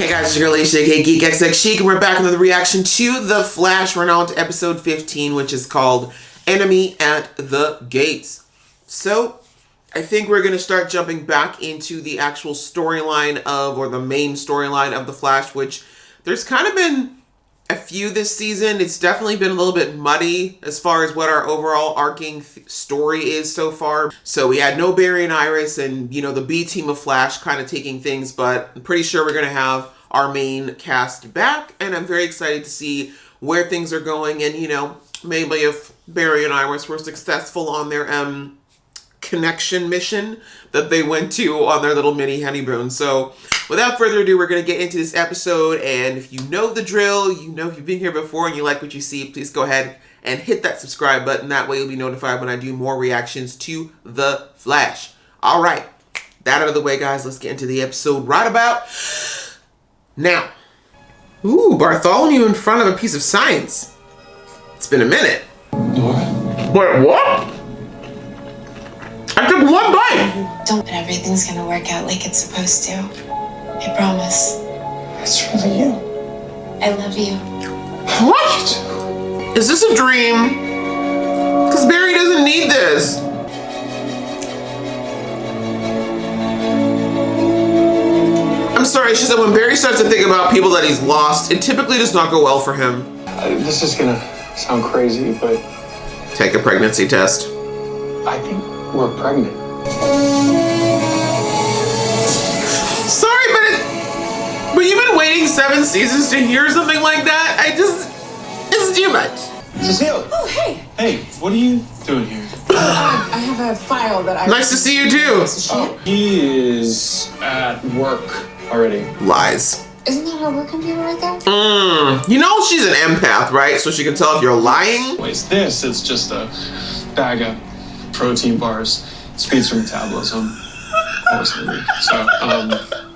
Hey guys, it's your girl Aisha, aka Geek XX Chic, and we're back with the reaction to The Flash. We're now on to episode 15, which is called Enemy at the Gates. So, I think we're going to start jumping back into the actual storyline of, or the main storyline of The Flash, which there's kind of been a few this season. It's definitely been a little bit muddy as far as what our overall arcing story is so far. So we had no Barry and Iris and, you know, the B team of Flash kind of taking things, but I'm pretty sure we're going to have our main cast back, and I'm very excited to see where things are going, and, you know, maybe if Barry and Iris were successful on their connection mission that they went to on their little mini honeymoon. So without further ado, we're going to get into this episode, and if you know the drill, you know if you've been here before and you like what you see, please go ahead and hit that subscribe button. That way you'll be notified when I do more reactions to The Flash. Alright, that out of the way, guys, let's get into the episode right about now. Ooh, Bartholomew in front of a piece of science. It's been a minute. Wait, what? I took one bite! Don't, but everything's gonna work out like it's supposed to. I promise. It's really you. I love you. What? Is this a dream? Because Barry doesn't need this. I'm sorry, it's just that when Barry starts to think about people that he's lost, it typically does not go well for him. This is gonna sound crazy, but Take a pregnancy test. I think we're pregnant. Sorry, but you've been waiting 7 seasons to hear something like that? It's too much. Cecile! Oh, hey! Hey, what are you doing here? I have a file that I... Nice to see you too. Oh, he is at work already. Lies. Isn't that her work computer right there? You know she's an empath, right? So she can tell if you're lying. It's just a bag of protein bars. Speeds her metabolism.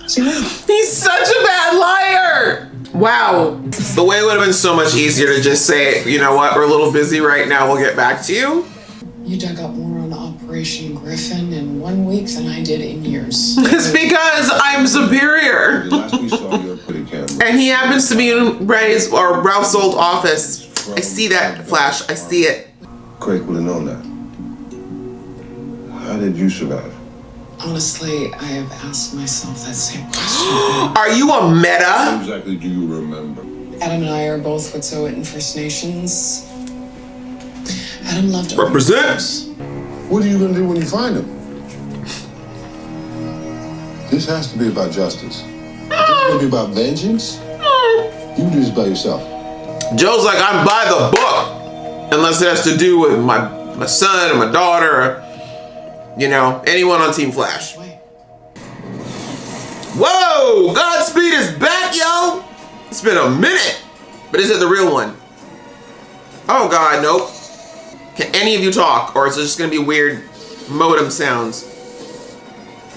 See you later. He's such a bad liar. Wow. The way would have been so much easier to just say, you know what, we're a little busy right now, we'll get back to you. You dug up more on Operation Griffin in 1 week than I did in years. It's because I'm superior. Last we saw you put a camera. And he happens to be in Ralph's old office. I see that, Flash. I see it. Craig would have known that. How did you survive? Honestly, I have asked myself that same question. Are you a meta? What exactly do you remember? Adam and I are both Wet'suwet'en First Nations. Adam loved Represents. What are you going to do when you find him? This has to be about justice. This is going to be about vengeance. You can do this by yourself. Joe's like, I'm by the book. Unless it has to do with my son and my daughter, or, you know, anyone on Team Flash. Whoa! Godspeed is back, yo! It's been a minute. But is it the real one? Oh god, nope. Can any of you talk? Or is it just gonna be weird modem sounds?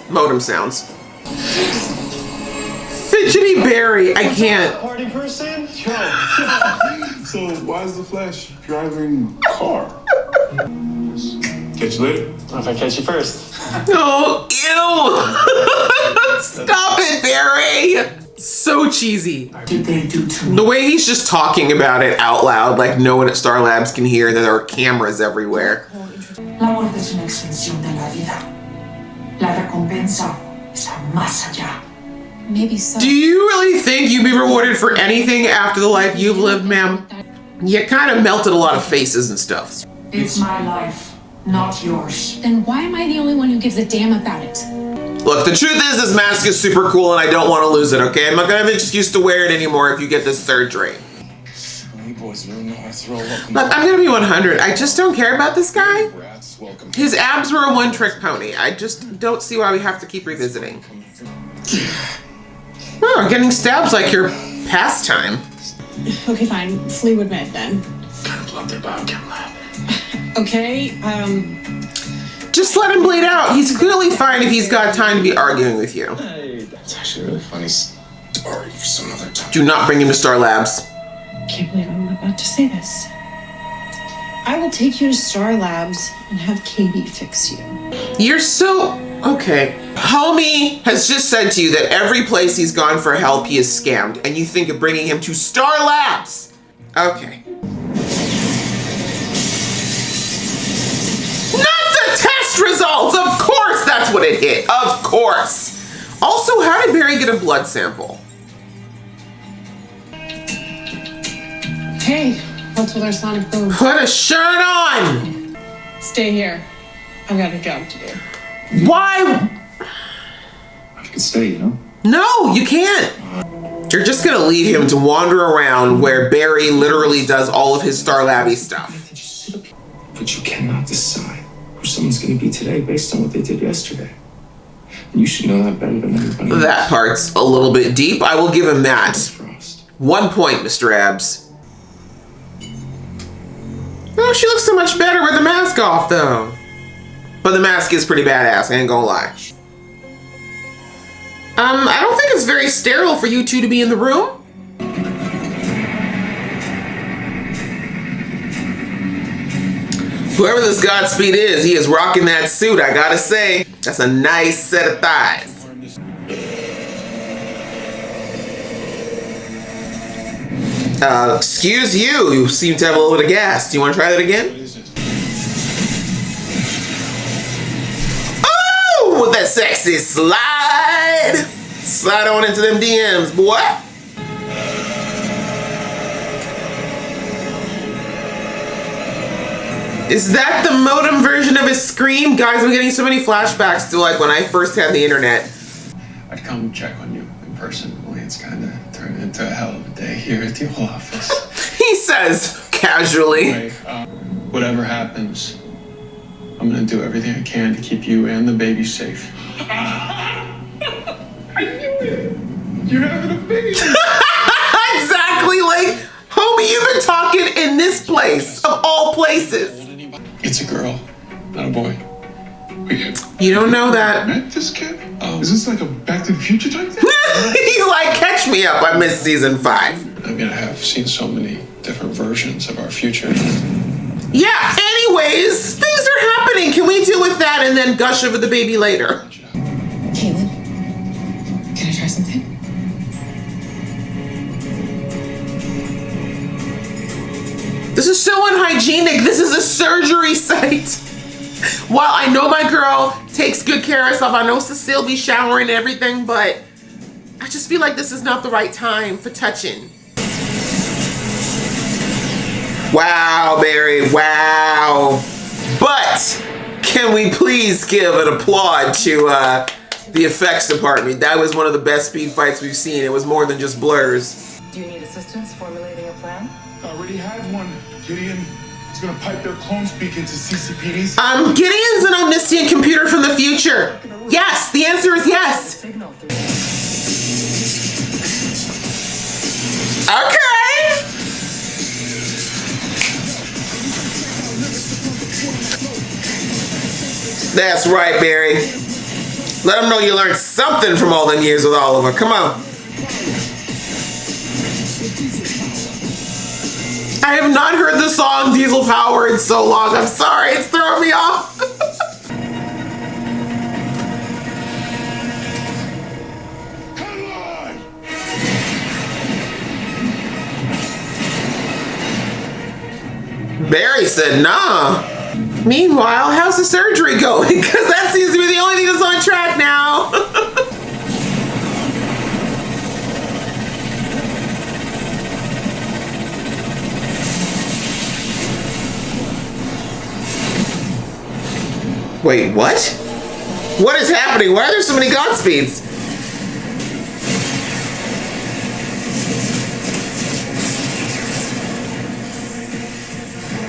Modem sounds. Fidgety Barry, I can't. Party person? So why is the Flash driving a car? Catch you later. If I catch you first. Oh, ew! Stop it, Barry! So cheesy. The way he's just talking about it out loud, like no one at Star Labs can hear that there are cameras everywhere. La muerte es una extensión de la vida. La recompensa está más allá. Maybe so. Do you really think you'd be rewarded for anything after the life you've lived, ma'am? You kind of melted a lot of faces and stuff. It's my life, not yours. Then why am I the only one who gives a damn about it? Look, the truth is this mask is super cool and I don't want to lose it, okay? I'm not gonna have an excuse to wear it anymore if you get this surgery. Look, I'm gonna be 100. I just don't care about this guy. His abs were a one-trick pony. I just don't see why we have to keep revisiting. Oh, getting stabs like your pastime. Okay, fine. Fleetwood Med then. I love their biochem lab. Okay, Just let him bleed out. He's clearly fine if he's got time to be arguing with you. Hey, that's actually a really funny story for some other time. Do not bring him to Star Labs. can't believe I'm about to say this. I will take you to Star Labs and have Katie fix you. You're so Okay. Homie has just said to you that every place he's gone for help, he is scammed, and you think of bringing him to Star Labs. Okay. Not the test results! Of course that's what it hit. Of course. Also, how did Barry get a blood sample? Hey, what's with our sonic boom? Put a shirt on! Stay here. I've got a job to do. Why? You could stay, you know? No, you can't. You're just gonna leave him to wander around where Barry literally does all of his Star Labby stuff. But you cannot decide who someone's gonna be today based on what they did yesterday. And you should know that better than everybody else. That part's a little bit deep. I will give him that. Frost. 1 point, Mr. Abs. Oh, she looks so much better with the mask off, though. But the mask is pretty badass, I ain't gonna lie. I don't think it's very sterile for you two to be in the room. Whoever this Godspeed is, he is rocking that suit, I gotta say. That's a nice set of thighs. Excuse you, you seem to have a little bit of gas. Do you want to try that again? Oh, with that sexy slide. Slide on into them DMs, boy. Is that the modem version of his scream? Guys, I'm getting so many flashbacks to like when I first had the internet. I'd come check on you in person. Only it's kind of turned into a hell of a day here at the office. He says casually. Anyway, whatever happens, I'm gonna do everything I can to keep you and the baby safe. I knew it! You're having a baby! Exactly, like, homie, you've been talking in this place, of all places. It's a girl, not a boy. You don't know that. Met this kid? Is this like a Back to the Future type thing? He's like, catch me up, I missed season 5. I mean, I have seen so many different versions of our future. Yeah, anyways, things are happening. Can we deal with that and then gush over the baby later? Caitlin, can I try something? This is so unhygienic. This is a surgery site. While I know my girl takes good care of herself, I know Cecile be showering and everything, but I just feel like this is not the right time for touching. Wow, Barry, wow. But can we please give an applaud to the effects department? That was one of the best speed fights we've seen. It was more than just blurs. Do you need assistance formulating a plan? I already had one. Gideon is gonna pipe their clone speak into CCPD. Gideon's an omniscient computer from the future. Yes, the answer is yes. Signal through. Okay. That's right, Barry. Let them know you learned something from all them years with Oliver. Come on. I have not heard the song Diesel Power in so long. I'm sorry, it's throwing me off. Come on! Barry said, nah. Meanwhile, how's the surgery going? Because that seems to be the only thing that's on track now. Wait, what? What is happening? Why are there so many Godspeeds?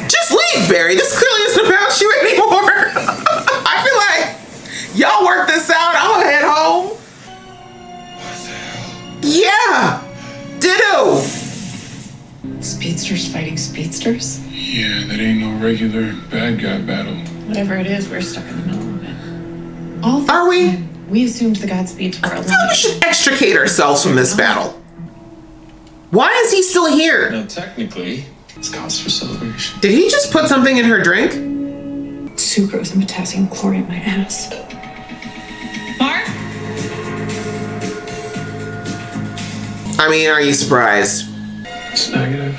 Just leave, Barry. This clearly isn't about you anymore. I feel like y'all work this out. I'm gonna head home. What the hell? Yeah. Ditto. Speedsters fighting speedsters? Yeah, that ain't no regular bad guy battle. Whatever it is, we're stuck in the middle of it. All this Are we? time, we assumed the Godspeeds were I feel like we should extricate ourselves from this battle. Why is he still here? Now, technically, it's cause for celebration. Did he just put something in her drink? sucrose and potassium chlorate in my ass. I mean, are you surprised? It's negative.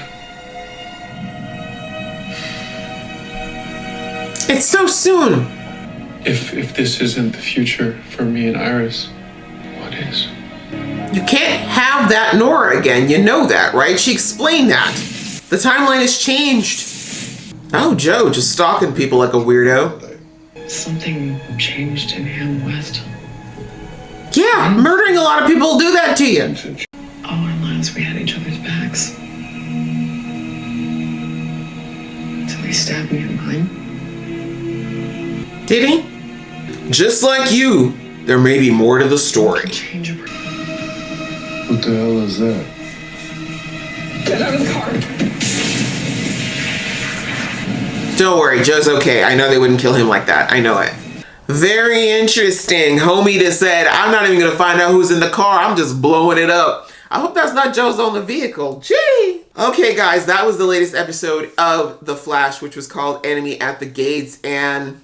It's so soon. If this isn't the future for me and Iris, what is? You can't have that Nora again. You know that, right? She explained that. The timeline has changed. Oh, Joe, just stalking people like a weirdo. Something changed in him, West. Yeah, murdering a lot of people will do that to you. All our lives we had each other's backs. Until he stabbed me in mine. Did he? Just like you, there may be more to the story. Change of What the hell is that? Get out of the car. Don't worry, Joe's okay. I know they wouldn't kill him like that. I know it. Very interesting. Homie just said, I'm not even going to find out who's in the car. I'm just blowing it up. I hope that's not Joe's on the vehicle. Gee. Okay, guys, that was the latest episode of The Flash, which was called Enemy at the Gates. And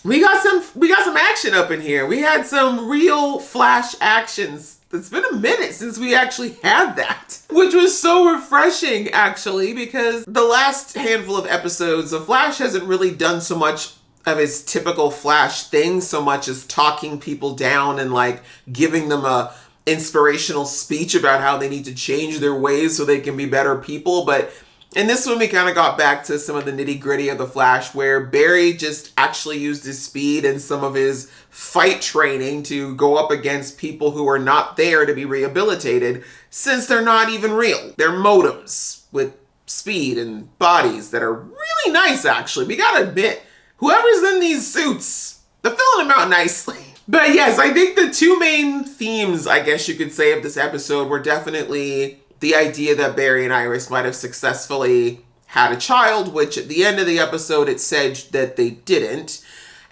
we got some action up in here. We had some real Flash actions. It's been a minute since we actually had that, which was so refreshing, actually, because the last handful of episodes, The Flash hasn't really done so much of his typical Flash thing, so much as talking people down and like giving them a inspirational speech about how they need to change their ways so they can be better people. But in this one, we kind of got back to some of the nitty gritty of the Flash, where Barry just actually used his speed and some of his fight training to go up against people who are not there to be rehabilitated, since they're not even real. They're modems with speed and bodies that are really nice, actually. We gotta admit, whoever's in these suits, they're filling them out nicely. But yes, I think the two main themes, I guess you could say, of this episode were definitely the idea that Barry and Iris might have successfully had a child, which at the end of the episode it said that they didn't.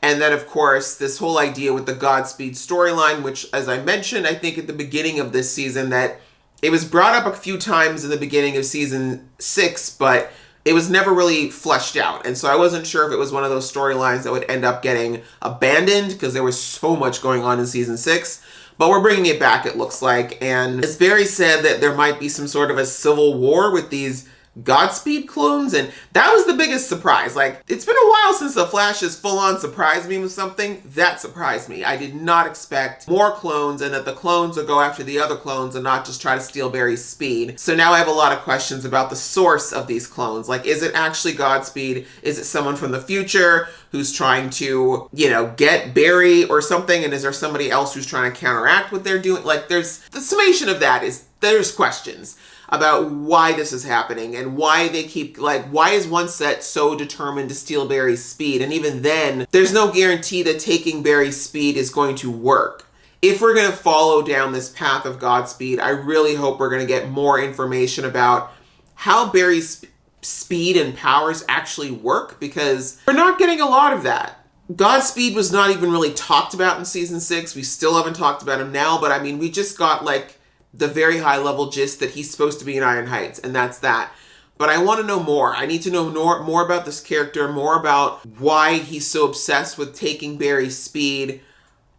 And then, of course, this whole idea with the Godspeed storyline, which, as I mentioned, I think at the beginning of this season, that it was brought up a few times in the beginning of season 6, but it was never really fleshed out. And so I wasn't sure if it was one of those storylines that would end up getting abandoned, because there was so much going on in season 6. But we're bringing it back, it looks like. And as Barry said, that there might be some sort of a civil war with these Godspeed clones, and that was the biggest surprise. Like, it's been a while since the Flash has full-on surprised me with something. That surprised me. I did not expect more clones, and that the clones would go after the other clones and not just try to steal Barry's speed. So now I have a lot of questions about the source of these clones. Like, is it actually Godspeed? Is it someone from the future who's trying to, you know, get Barry or something? And is there somebody else who's trying to counteract what they're doing? Like, there's the summation of that is there's questions about why this is happening and why they keep, like, why is one set so determined to steal Barry's speed? And even then, there's no guarantee that taking Barry's speed is going to work. If we're going to follow down this path of Godspeed, I really hope we're going to get more information about how Barry's speed and powers actually work, because we're not getting a lot of that. Godspeed was not even really talked about in season 6. We still haven't talked about him now, but I mean, we just got like the very high level gist that he's supposed to be in Iron Heights, and that's that. But I want to know more. I need to know more about this character, more about why he's so obsessed with taking Barry's speed.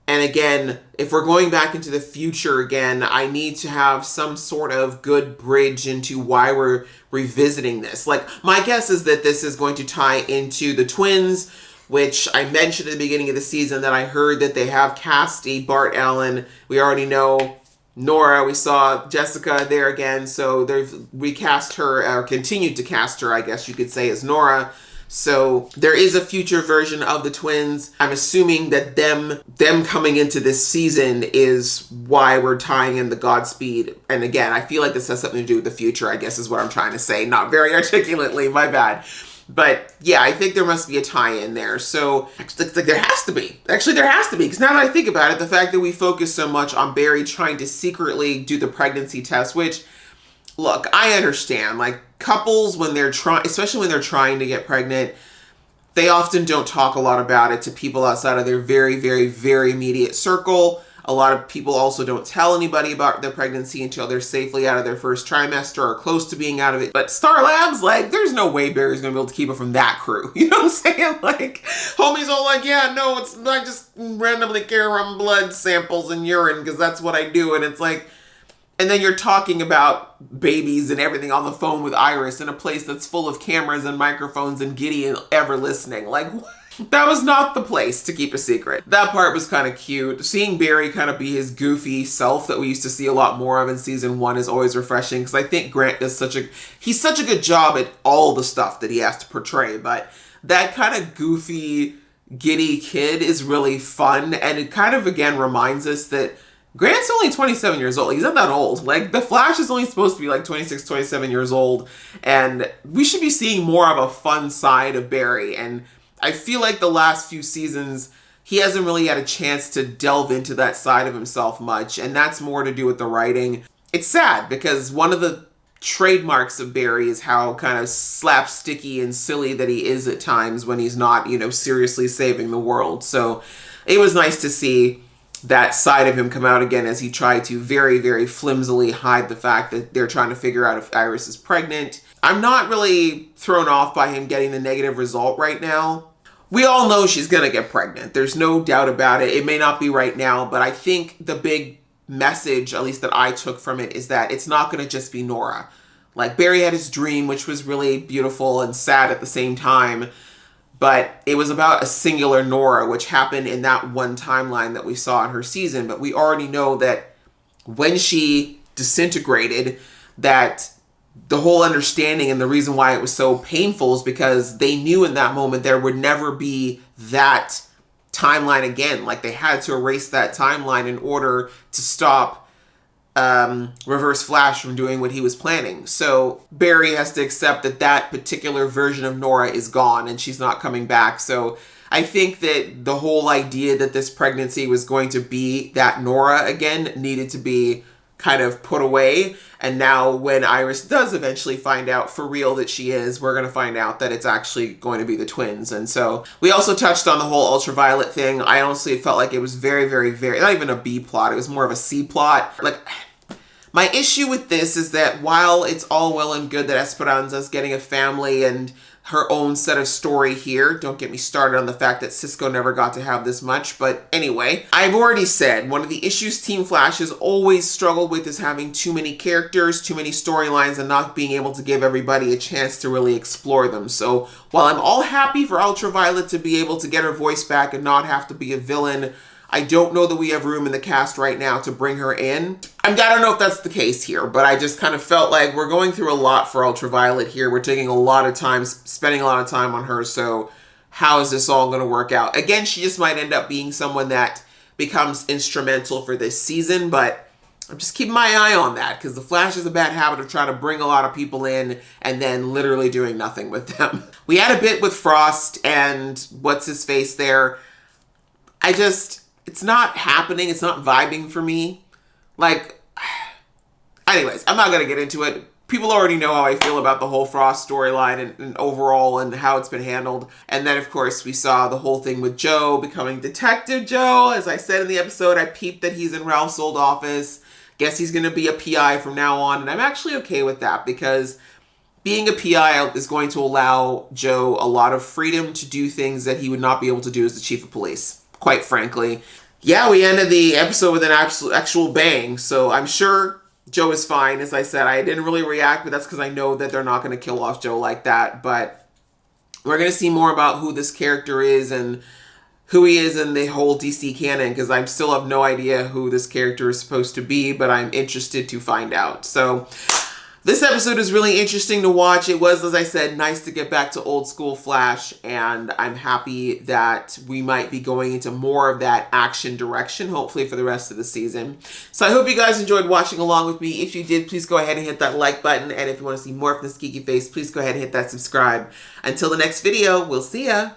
And again, if we're going back into the future again, I need to have some sort of good bridge into why we're revisiting this. Like, my guess is that this is going to tie into the twins, which I mentioned at the beginning of the season that I heard that they have cast a Bart Allen. We already know Nora, we saw Jessica there again, so they've recast her, or continued to cast her, I guess you could say, as Nora. So there is a future version of the twins. I'm assuming that them coming into this season is why we're tying in the Godspeed. And again, I feel like this has something to do with the future, I guess is what I'm trying to say. Not very articulately, my bad. But yeah, I think there must be a tie-in there. So there has to be. Actually, there has to be. Because now that I think about it, the fact that we focus so much on Barry trying to secretly do the pregnancy test, which, look, I understand. Like, couples, when they're trying, especially when they're trying to get pregnant, they often don't talk a lot about it to people outside of their very, very, very immediate circle. A lot of people also don't tell anybody about their pregnancy until they're safely out of their first trimester or close to being out of it. But Star Labs, like, there's no way Barry's gonna be able to keep it from that crew. You know what I'm saying? Like, homie's all like, yeah, no, I just randomly carry around blood samples and urine because that's what I do. And it's like, And then you're talking about babies and everything on the phone with Iris in a place that's full of cameras and microphones and Gideon ever listening. Like, that was not the place to keep a secret. That part was kind of cute. Seeing Barry kind of be his goofy self that we used to see a lot more of in season 1 is always refreshing, because I think Grant does he's such a good job at all the stuff that he has to portray, but that kind of goofy, giddy kid is really fun, and it kind of, again, reminds us that Grant's only 27 years old. He's not that old. Like, the Flash is only supposed to be like 26, 27 years old, and we should be seeing more of a fun side of Barry, and I feel like the last few seasons, he hasn't really had a chance to delve into that side of himself much, and that's more to do with the writing. It's sad, because one of the trademarks of Barry is how kind of slapsticky and silly that he is at times when he's not, seriously saving the world. So it was nice to see that side of him come out again as he tried to very, very flimsily hide the fact that they're trying to figure out if Iris is pregnant. I'm not really thrown off by him getting the negative result right now. We all know she's going to get pregnant. There's no doubt about it. It may not be right now, but I think the big message, at least that I took from it, is that it's not going to just be Nora. Like, Barry had his dream, which was really beautiful and sad at the same time, but it was about a singular Nora, which happened in that one timeline that we saw in her season. But we already know that when she disintegrated, that the whole understanding and the reason why it was so painful is because they knew in that moment there would never be that timeline again. Like, they had to erase that timeline in order to stop Reverse Flash from doing what he was planning. So Barry has to accept that that particular version of Nora is gone and she's not coming back. So I think that the whole idea that this pregnancy was going to be that Nora again needed to be kind of put away. And now when Iris does eventually find out for real that she is, we're going to find out that it's actually going to be the twins. And so we also touched on the whole Ultraviolet thing. I honestly felt like it was very, very, very, not even a B plot. It was more of a C plot. Like, my issue with this is that while it's all well and good that Esperanza's getting a family and her own set of story here, don't get me started on the fact that Cisco never got to have this much, but anyway, I've already said one of the issues Team Flash has always struggled with is having too many characters, too many storylines, and not being able to give everybody a chance to really explore them. So while I'm all happy for Ultraviolet to be able to get her voice back and not have to be a villain, I don't know that we have room in the cast right now to bring her in. I don't know if that's the case here, but I just kind of felt like we're going through a lot for Ultraviolet here. We're taking a lot of time, spending a lot of time on her, so how is this all going to work out? Again, she just might end up being someone that becomes instrumental for this season, but I'm just keeping my eye on that, because the Flash has a bad habit of trying to bring a lot of people in and then literally doing nothing with them. We had a bit with Frost and what's-his-face there. It's not happening. It's not vibing for me. Like, anyways, I'm not going to get into it. People already know how I feel about the whole Frost storyline and overall and how it's been handled. And then, of course, we saw the whole thing with Joe becoming Detective Joe. As I said in the episode, I peeped that he's in Ralph's old office. Guess he's going to be a PI from now on. And I'm actually okay with that, because being a PI is going to allow Joe a lot of freedom to do things that he would not be able to do as the chief of police. Quite frankly. Yeah, we ended the episode with an actual bang, so I'm sure Joe is fine. As I said, I didn't really react, but that's because I know that they're not going to kill off Joe like that. But we're going to see more about who this character is and who he is in the whole DC canon, because I still have no idea who this character is supposed to be, but I'm interested to find out. So this episode is really interesting to watch. It was, as I said, nice to get back to old school Flash, and I'm happy that we might be going into more of that action direction, hopefully for the rest of the season. So I hope you guys enjoyed watching along with me. If you did, please go ahead and hit that like button, and if you want to see more from this geeky face, please go ahead and hit that subscribe. Until the next video, we'll see ya!